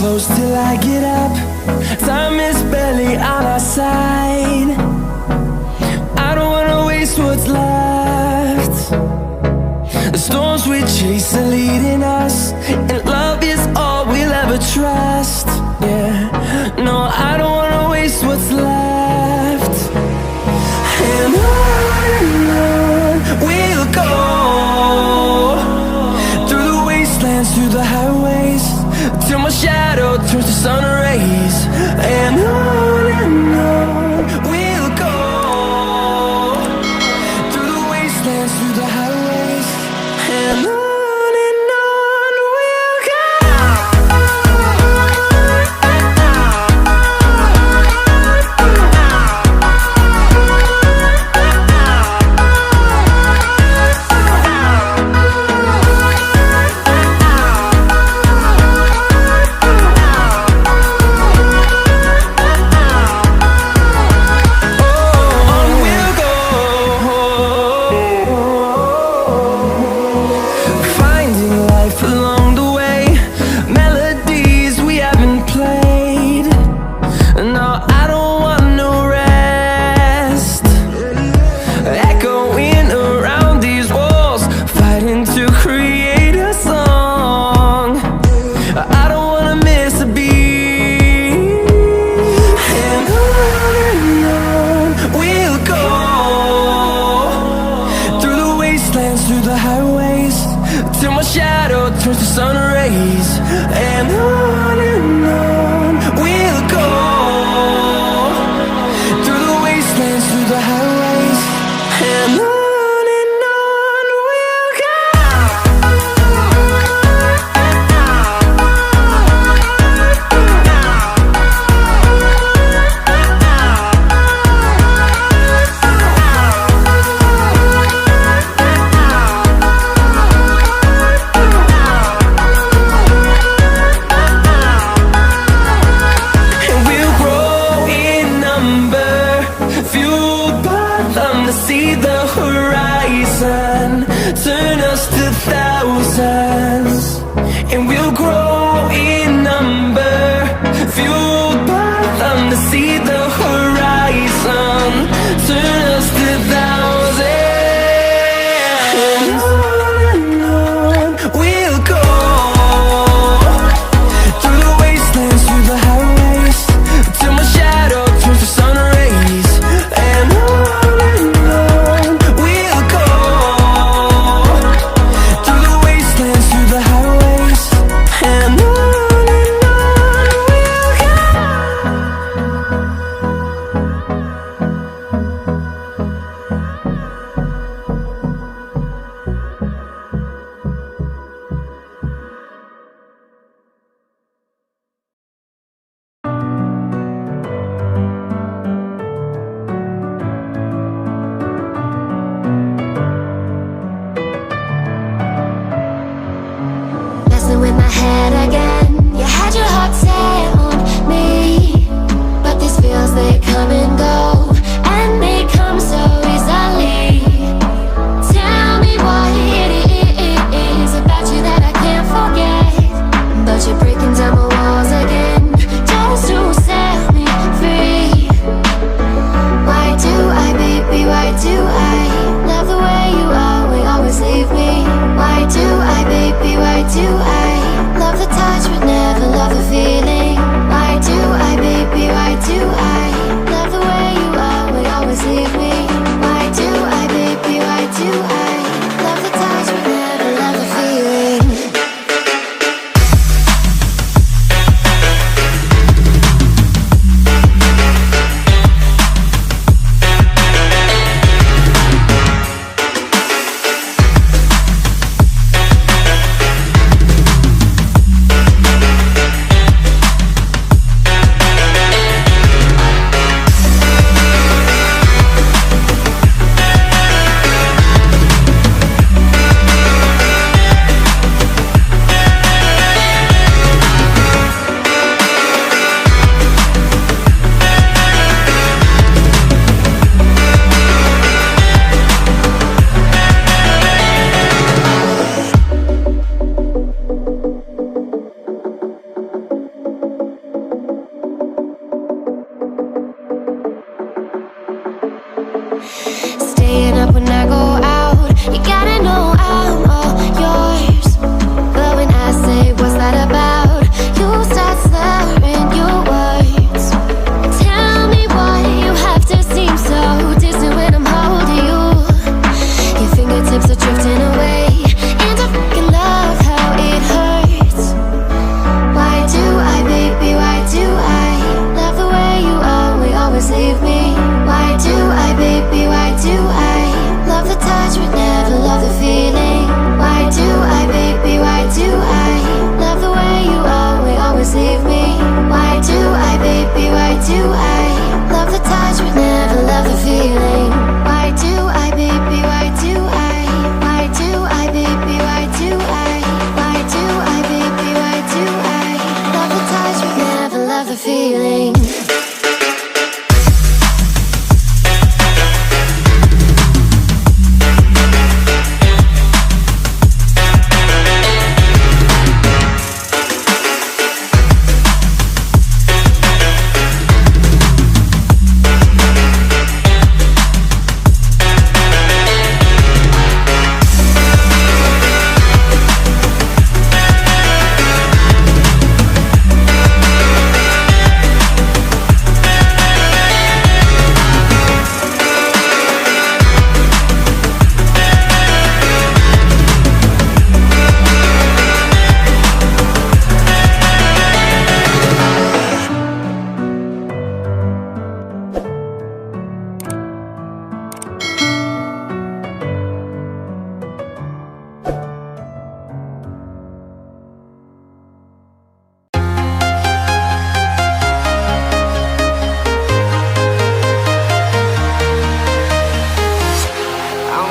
close till I get up. Time is barely on our side. I don't wanna waste what's left. The storms we chase are leading us, and love is all we'll ever trust. Yeah, no, I don't wanna waste what's left. And on we'll go, through the wastelands, through the highways, till my shadow turns to sun rays. And on we'll go, through the wastelands, through the highways, and on we'll go. Through the highways, till my shadow turns to sun rays. And on we'll go, through the wastelands, through the highways, and on we'll go. See the horizon, turn us to thousands, and we'll grow in number, fueled by them to see the horizon, turn us to thousands, and on we'll go, through the wastelands, through the highways, till my shadow turns to sun rays. And on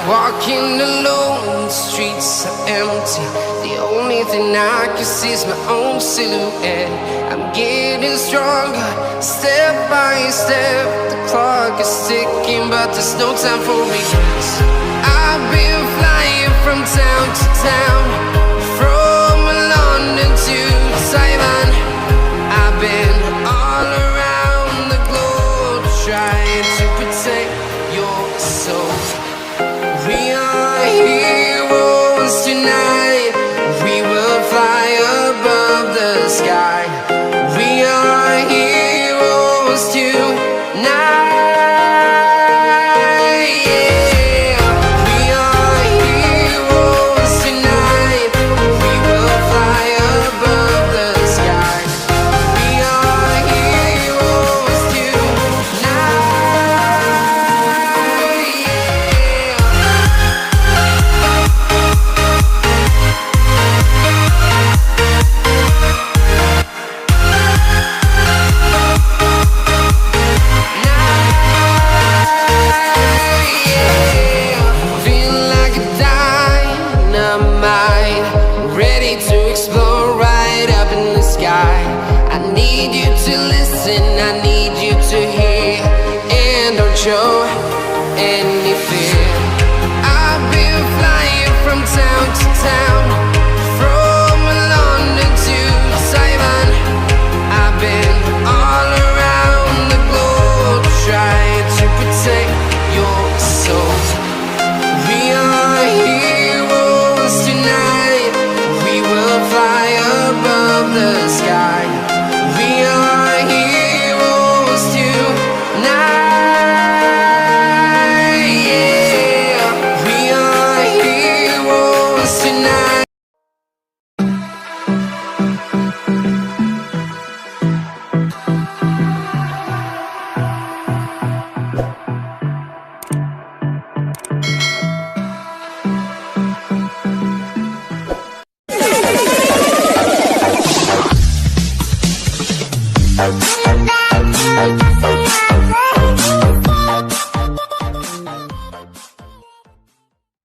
Walking alone, the streets are empty. The only thing I can see is my own silhouette. I'm getting stronger, step by step. The clock is ticking, but there's no time for me.